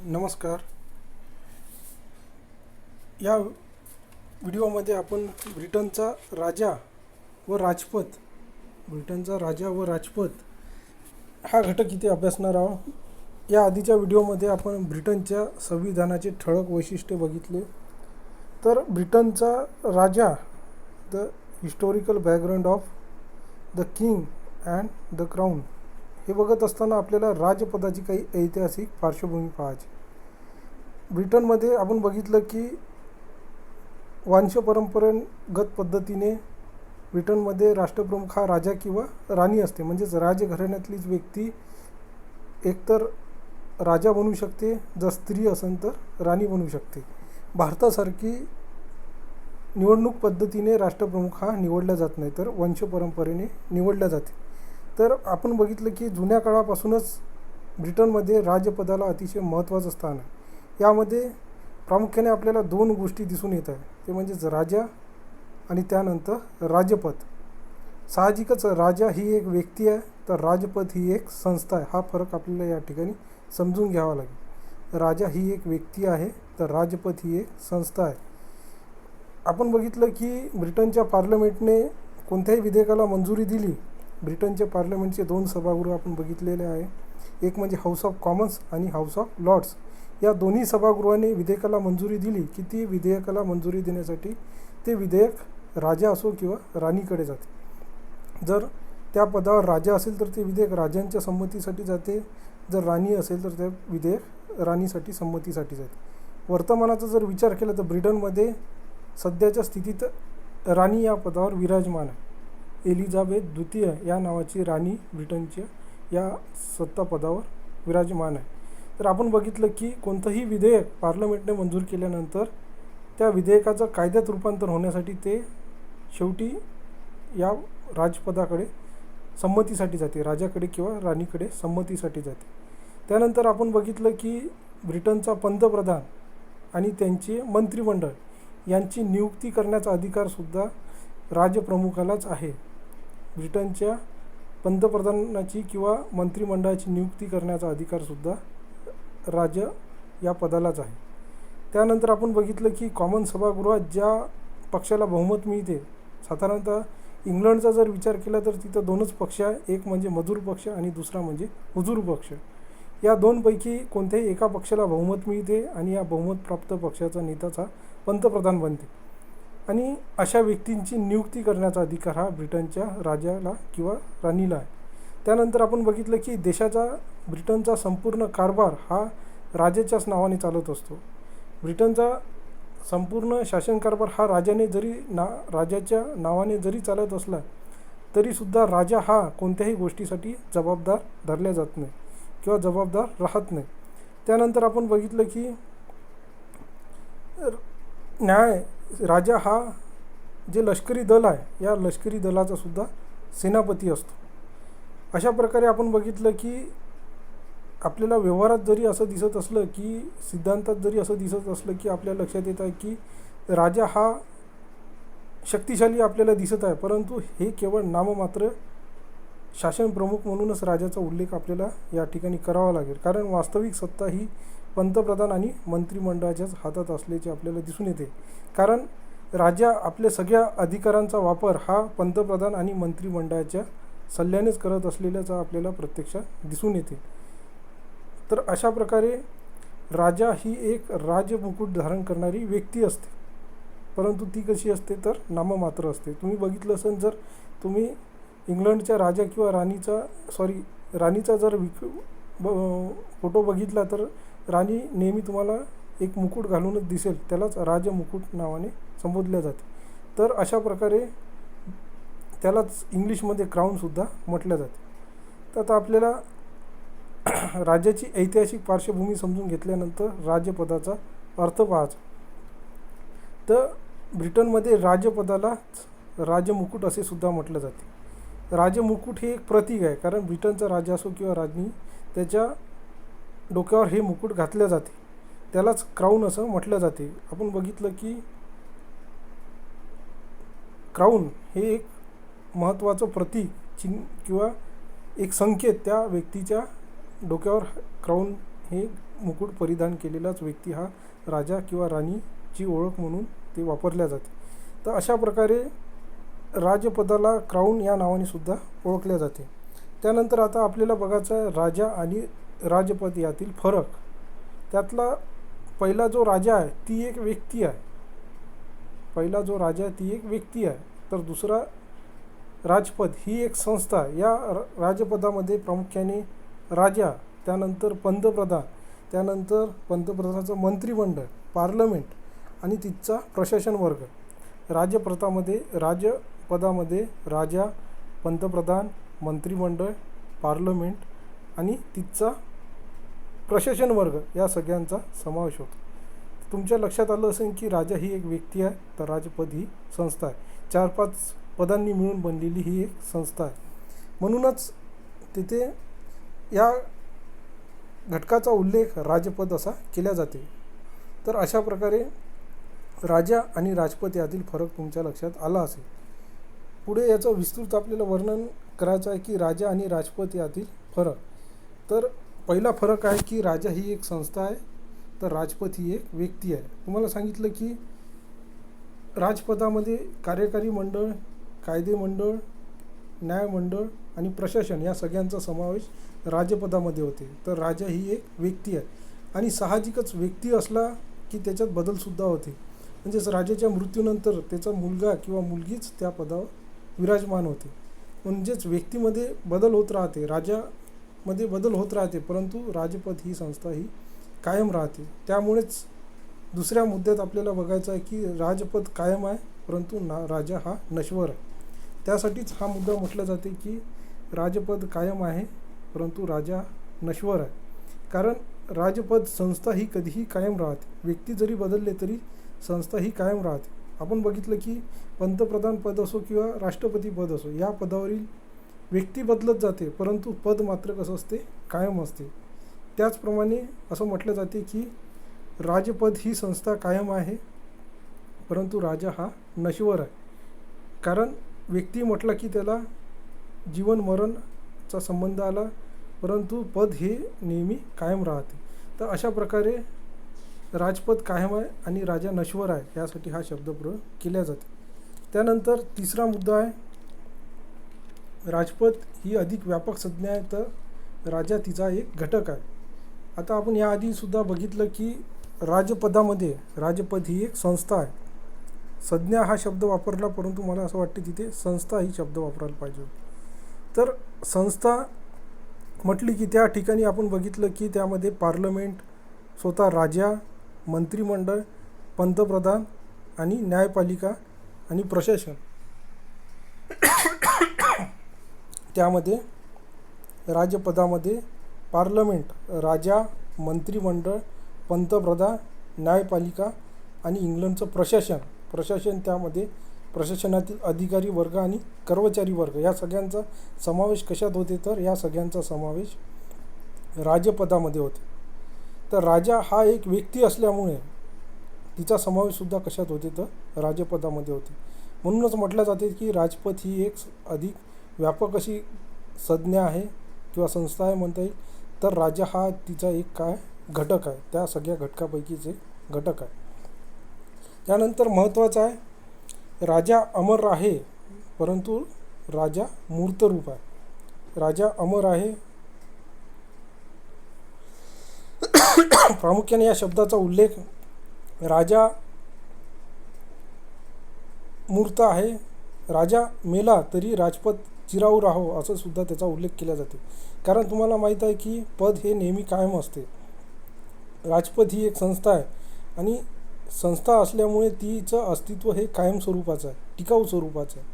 नमस्कार. या व्हिडिओमध्ये आपण ब्रिटनचा राजा व राजपद हा घटक इथे अभ्यासणार आहोत. या आधीच्या व्हिडिओमध्ये आपण ब्रिटनच्या संविधानाचे ठळक वैशिष्ट्ये बघितले. तर ब्रिटनचा राजा, the historical background of the king and the crown, हे बघत असताना आपल्याला राजपदाची काही ऐतिहासिक पार्श्वभूमी पाहायची. ब्रिटनमध्ये आपण बघितलं की वंशपरंपरागत पद्धतीने ब्रिटनमध्ये राष्ट्रप्रमुख हा राजा किंवा राणी असते. म्हणजेच राजघराण्यातलीच व्यक्ती एकतर राजा बनू शकते, जर स्त्री असेल तर राणी बनू शकते. भारतासारखी निवडणूक पद्धतीने राष्ट्रप्रमुख हा निवडला जात नाही, तर वंशपरंपरेने निवडला जाते. तर आपण बघितलं की जुन्या काळापासूनच ब्रिटनमध्ये राजपदाला अतिशय महत्त्वाचं स्थान आहे. यामध्ये प्रामुख्याने आपल्याला दोन गोष्टी दिसून येत आहे, ते म्हणजेच राजा आणि त्यानंतर राजपद. साहजिकच राजा ही एक व्यक्ती आहे, तर राजपद ही एक संस्था आहे. हा फरक आपल्याला या ठिकाणी समजून घ्यावा लागेल. राजा ही एक व्यक्ती आहे, तर राजपद ही एक संस्था आहे. आपण बघितलं की ब्रिटनच्या पार्लमेंटने कोणत्याही विधेयकाला मंजुरी दिली. ब्रिटनच्या पार्लमेंटचे दोन सभागृह आपण बघितलेले आहे, एक म्हणजे हाऊस ऑफ कॉमन्स आणि हाऊस ऑफ लॉर्ड्स. या दोन्ही सभागृहाने विधेयकाला मंजुरी दिली की ती विधेयकाला मंजुरी देण्यासाठी ते विधेयक राजा असो किंवा राणीकडे जाते. जर त्या पदावर राजा असेल तर ते विधेयक राजांच्या संमतीसाठी जाते, जर राणी असेल तर ते विधेयक राणीसाठी संमतीसाठी जाते. वर्तमानाचा जर विचार केला तर ब्रिटनमध्ये सध्याच्या स्थितीत राणी या पदावर विराजमान आहे. एलिझाबेथ द्वितीय या नावाची राणी ब्रिटनच्या या सत्तापदावर विराजमान आहे. तर आपण बघितलं की कोणतंही विधेयक पार्लमेंटने मंजूर केल्यानंतर त्या विधेयकाचं कायद्यात रूपांतर होण्यासाठी ते शेवटी या राजपदाकडे संमतीसाठी जाते, राजाकडे किंवा राणीकडे संमतीसाठी जाते. त्यानंतर आपण बघितलं की ब्रिटनचा पंतप्रधान आणि त्यांचे मंत्रिमंडळ यांची नियुक्ती करण्याचा अधिकारसुद्धा राजप्रमुखालाच आहे. ब्रिटनच्या पंतप्रधानाची किंवा मंत्रिमंडळाची नियुक्ती करण्याचा अधिकारसुद्धा राजा या पदालाच आहे. त्यानंतर आपण बघितलं की कॉमन सभागृहात ज्या पक्षाला बहुमत मिळते, साधारणतः इंग्लंडचा जर विचार केला तर तिथं दोनच पक्ष आहे, एक म्हणजे मजूर पक्ष आणि दुसरा म्हणजे हुजूर पक्ष. या दोनपैकी कोणत्याही एका पक्षाला बहुमत मिळते आणि या बहुमत प्राप्त पक्षाचा नेताचा पंतप्रधान बनते. आणि अशा व्यक्तींची नियुक्ती करण्याचा अधिकार हा ब्रिटनच्या राजाला किंवा राणीला आहे. त्यानंतर आपण बघितलं की ब्रिटनचा संपूर्ण कारभार हा राजाच्याच नावाने चालत असतो. ब्रिटनचा संपूर्ण शासनकारभार हा राजाच्या नावाने जरी चालत असला तरीसुद्धा राजा हा कोणत्याही गोष्टीसाठी जबाबदार धरला जात नाही किंवा जबाबदार राहत नाही. त्यानंतर आपण बघितलं की राजा हा जे लष्करी दल आहे, या लष्करी दलाचा सुद्धा सेनापती असतो. अशा प्रकारे आपण बघितलं की आपल्याला व्यवहारात जरी असं दिसत असलं की सिद्धांतात जरी असं दिसत असलं की आपल्या लक्षात येत आहे की राजा हा शक्तिशाली आपल्याला दिसत आहे, परंतु हे केवळ नाममात्र शासन प्रमुख म्हणूनच राजाचा उल्लेख आपल्याला या ठिकाणी करावा लागेल. कारण वास्तविक सत्ता ही पंतप्रधान आणि मंत्रिमंडळाच्याच हातात असल्याचे आपल्याला दिसून येते. कारण राजा आपल्या सगळ्या अधिकारांचा वापर हा पंतप्रधान आणि मंत्रिमंडळाच्या सल्ल्यानेच करत असलेल्याचा आपल्याला प्रत्यक्षात दिसून येते. तर अशा प्रकारे राजा ही एक राजमुकुट धारण करणारी व्यक्ती असते, परंतु ती कशी असते तर नाममात्र असते. तुम्ही बघितलं असेल, जर तुम्ही इंग्लंडच्या राजा किंवा राणीचा जर फोटो बघितला तर राणी नेहमी तुम्हाला एक मुकुट घालूनच दिसेल, त्यालाच राजमुकुट नावाने संबोधल्या जाते. तर अशा प्रकारे त्यालाच इंग्लिशमध्ये क्राऊनसुद्धा म्हटलं जाते. तर आता आपल्याला राज्याची ऐतिहासिक पार्श्वभूमी समजून घेतल्यानंतर राजपदाचा अर्थ पाहायचा. तर ब्रिटनमध्ये राजपदालाच राजमुकुट असे सुद्धा म्हटलं जाते. राजमुकुट हे एक प्रतीक आहे, कारण ब्रिटनचा राजा असो किंवा राणी त्याच्या डोक्यावर हे मुकुट घातले जाते, त्यालाच क्राऊन असं म्हटलं जाते. आपण बघितलं की क्राऊन हे एक महत्त्वाचं प्रतीक चिन्ह किंवा एक संकेत त्या व्यक्तीच्या डोक्यावर क्राऊन हे मुकुट परिधान केलेलाच व्यक्ती हा राजा किंवा राणीची ओळख म्हणून ते वापरल्या जाते. तर अशा प्रकारे राजपदाला क्राऊन या नावाने सुद्धा ओळखल्या जाते. त्यानंतर आता आपल्याला बघायचं आहे राजा आणि राजपद यातील फरक. त्यातला पहिला जो राजा आहे ती एक व्यक्ती आहे. पहिला जो राजा आहे ती एक व्यक्ती आहे. तर दुसरा राजपद ही एक संस्था आहे. या राजपदामध्ये प्रामुख्याने राजा, त्यानंतर पंतप्रधान, त्यानंतर पंतप्रधानाचं मंत्रिमंडळ, पार्लमेंट आणि तिथचा प्रशासन वर्ग. राजपदामध्ये राजा, पंतप्रधान, मंत्रिमंडळ, पार्लमेंट आणि तिथचा प्रशासन वर्ग या सगळ्यांचा समावेश होतो. तुमच्या लक्षात आलं असेल की राजा ही एक व्यक्ती आहे, तर राजपद ही संस्था आहे. 4-5 पदांनी मिळून बनलेली ही एक संस्था आहे. म्हणूनच तिथे या घटकाचा उल्लेख राजपद असा केला जाते. तर अशा प्रकारे राजा आणि राजपद यातील फरक तुमच्या लक्षात आला असेल. पुढे याचं विस्तृत आपल्याला वर्णन करायचं आहे की राजा आणि राजपद यातील फरक. तर पहिला फरक आहे की राजा ही एक संस्था आहे, तर राजपद ही एक व्यक्ती आहे. तुम्हाला सांगितलं की राजपदामध्ये कार्यकारी मंडळ, कायदे मंडळ, न्यायमंडळ आणि प्रशासन या सगळ्यांचा समावेश राजपदामध्ये होते. तर राजा ही एक व्यक्ती आहे आणि साहजिकच व्यक्ती असला की त्याच्यात बदलसुद्धा होते. म्हणजेच राजाच्या मृत्यूनंतर त्याचा मुलगा किंवा मुलगीच त्या पदावर विराजमान होते. म्हणजेच व्यक्तीमध्ये बदल होत राहते, राजामध्ये बदल होत राहते, परंतु राजपद ही संस्था ही कायम राहते. त्यामुळेच दुसऱ्या मुद्द्यात आपल्याला बघायचं आहे की राजपद कायम आहे, परंतु राजा हा नश्वर आहे. त्यासाठीच हा मुद्दा म्हटला जाते की राजपद कायम आहे, परंतु राजा नश्वर आहे. कारण राजपद संस्था ही कधीही कायम राहते. व्यक्ती जरी बदलले तरी संस्था ही कायम राहते. आपण बघितलं की पंतप्रधान पद असो किंवा राष्ट्रपती पद असो, या पदावरील व्यक्ती बदलत जाते, परंतु पद मात्र कसं असते, कायम असते. त्याचप्रमाणे असं म्हटलं जाते की राजपद ही संस्था कायम आहे, परंतु राजा हा नश्वर आहे. कारण व्यक्ती म्हटलं की त्याला जीवन मरणचा संबंध आला, परंतु पद हे नेहमी कायम राहते. तर अशा प्रकारे राजपद कायम आहे आणि राजा नश्वर आहे, यासाठी हा शब्दप्रयोग केला जाते. त्यानंतर तिसरा मुद्दा आहे राजपद ही अधिक व्यापक संज्ञा आहे, तर राजा तिचा एक घटक आहे. आता आपण याआधीसुद्धा बघितलं की राजपदामध्ये राजपद ही एक संस्था आहे. संज्ञा हा शब्द वापरला, परंतु मला असं वाटते तिथे संस्था ही शब्द वापरायला पाहिजे. तर संस्था म्हटली की त्या ठिकाणी आपण बघितलं की त्यामध्ये पार्लमेंट, स्वतः राजा, मंत्रिमंडळ, पंतप्रधान आणि न्यायपालिका आणि प्रशासन, त्यामध्ये राजपदामध्ये पार्लमेंट, राजा, मंत्रिमंडळ, पंतप्रधान, न्यायपालिका आणि इंग्लंडचं प्रशासन, त्यामध्ये प्रशासनातील अधिकारी वर्ग आणि कर्मचारी वर्ग या सगळ्यांचा समावेश कशात होते, तर या सगळ्यांचा समावेश राजपदामध्ये होते. तर राजा हा एक व्यक्ती असल्यामुळे तिचा समावेशसुद्धा कशात होते, तर राजपदामध्ये होते. म्हणूनच म्हटलं जाते की राजपद ही एक अधिक व्यापक अशी संज्ञा आहे किंवा संस्था आहे म्हणता येईल. तर राजा हा तिचा एक काय घटक आहे, त्या सगळ्या घटकापैकीच एक घटक आहे. त्यानंतर महत्त्वाचं आहे राजा अमर आहे, परंतु राजा मूर्त रूप आहे. राजा अमर आहे, प्रामुख्याने या शब्दाचा उल्लेख राजा मूर्त आहे. राजा मेला तरी राजपद चिराऊ राहो असं सुद्धा त्याचा उल्लेख केला जाते. कारण तुम्हाला माहीत आहे की पद हे नेहमी कायम असते. राजपद ही एक संस्था आहे आणि संस्था असल्यामुळे तिचं अस्तित्व हे कायम स्वरूपाचं आहे, टिकाऊ स्वरूपाचं आहे.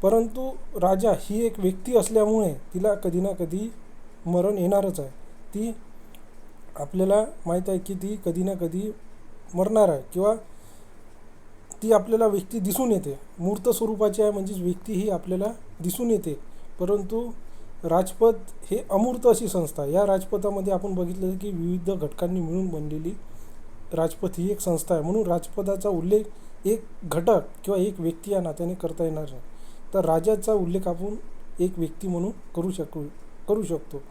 परंतु राजा ही एक व्यक्ती असल्यामुळे तिला कधी ना कधी मरण येणारच आहे. ती आपल्याला माहीत आहे की ती कधी ना कधी मरणार आहे किंवा ती आपल्याला व्यक्ती दिसून येते, मूर्त स्वरूपाची आहे, म्हणजेच व्यक्ती ही आपल्याला दिसून येते. परंतु राजपद हे अमूर्त अशी संस्था. या राजपदामध्ये आपण बघितलं की विविध घटकांनी मिळून बनलेली राजपद ही एक संस्था आहे. म्हणून राजपदाचा उल्लेख एक घटक किंवा एक व्यक्ती या नात्याने करता येणार नाही. तर राजाचा उल्लेख आपण एक व्यक्ती म्हणून करू शकतो.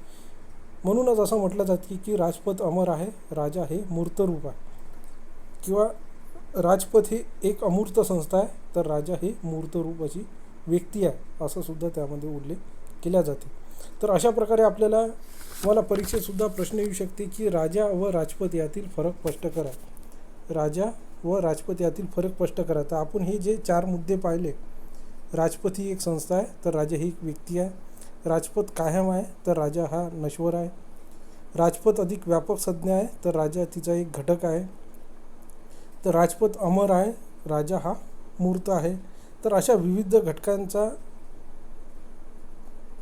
म्हणूनच असं म्हटलं जातं की राजपद अमर आहे, राजा हे मूर्त रूप आहे, किंवा राजपद हे एक अमूर्त संस्था आहे, तर राजा हे मूर्त रूप अशी व्यक्ती आहे, असं सुद्धा त्यामध्ये उल्लेख केला जाते. तर अशा प्रकारे मला परीक्षेतसुद्धा प्रश्न येऊ शकते की राजा व राजपद यातील फरक स्पष्ट करा. राजा व राजपद यातील फरक स्पष्ट करा. तर आपण हे जे 4 मुद्दे पाहिले, राजपद ही एक संस्था आहे, तर राजा ही एक व्यक्ती आहे. राजपद कायम आहे, तर राजा हा नश्वर आहे. राजपद अधिक व्यापक संज्ञा आहे, तर राजा तिचा एक घटक आहे. तर राजपद अमर आहे, राजा हा मूर्त आहे. तर अशा विविध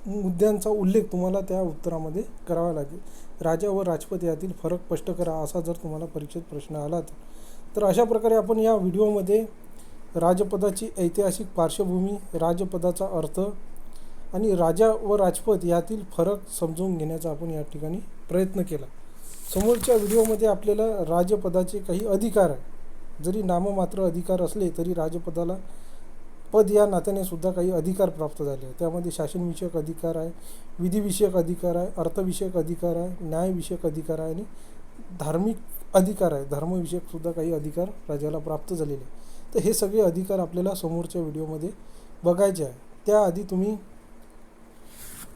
मुद्द्यांचा उल्लेख तुम्हाला त्या उत्तरामध्ये करावा लागेल. राजा व राजपद यातील फरक स्पष्ट करा, असा जर तुम्हाला परीक्षेत प्रश्न आला तर अशा प्रकारे आपण या व्हिडिओमध्ये राजपदाची ऐतिहासिक पार्श्वभूमी, राजपदाचा अर्थ आणि राजा व राजपद यातील फरक समजून घेण्याचा आपण या ठिकाणी प्रयत्न केला. समोरच्या व्हिडिओमध्ये आपल्याला राजपदाचे काही अधिकार आहे, जरी नाममात्र अधिकार असले तरी राजपदाला पद या नात्याने सुद्धा काही अधिकार प्राप्त झाले आहे. त्यामध्ये शासनविषयक अधिकार आहे, विधिविषयक अधिकार आहे, अर्थविषयक अधिकार आहे, न्यायविषयक अधिकार आहे आणि धार्मिक अधिकार आहे, धर्मविषयक सुद्धा काही अधिकार राजाला प्राप्त झालेले आहे. तर हे सगळे अधिकार आपल्याला समोरच्या व्हिडिओमध्ये बघायचे आहे. त्याआधी तुम्ही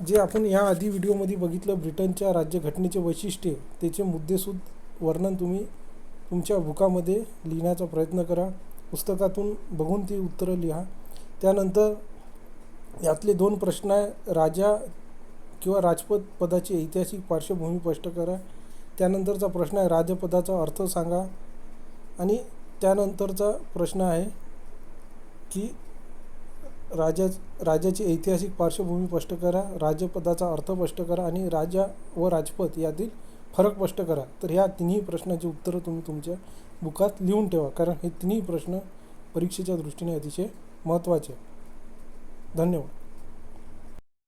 जे आपण याआधी व्हिडिओमध्ये बघितलं, ब्रिटनच्या राज्यघटनेचे वैशिष्ट्ये, त्याचे मुद्देसूद वर्णन तुम्ही तुमच्या बुकामध्ये लिहिण्याचा प्रयत्न करा. पुस्तकातून बघून ती उत्तरं लिहा. त्यानंतर यातले 2 प्रश्न आहे, राजा किंवा राजपद पदाची ऐतिहासिक पार्श्वभूमी स्पष्ट करा. त्यानंतरचा प्रश्न आहे, राजपदाचा अर्थ सांगा. आणि त्यानंतरचा प्रश्न आहे की राजाची ऐतिहासिक पार्श्वभूमी स्पष्ट करा, राजपदाचा अर्थ स्पष्ट करा आणि राजा व राजपद यातील फरक स्पष्ट करा. तर ह्या तिन्ही प्रश्नाची उत्तरं तुम्ही तुमच्या बुकात लिहून ठेवा, कारण हे तिन्ही प्रश्न परीक्षेच्या दृष्टीने अतिशय महत्त्वाचे. धन्यवाद.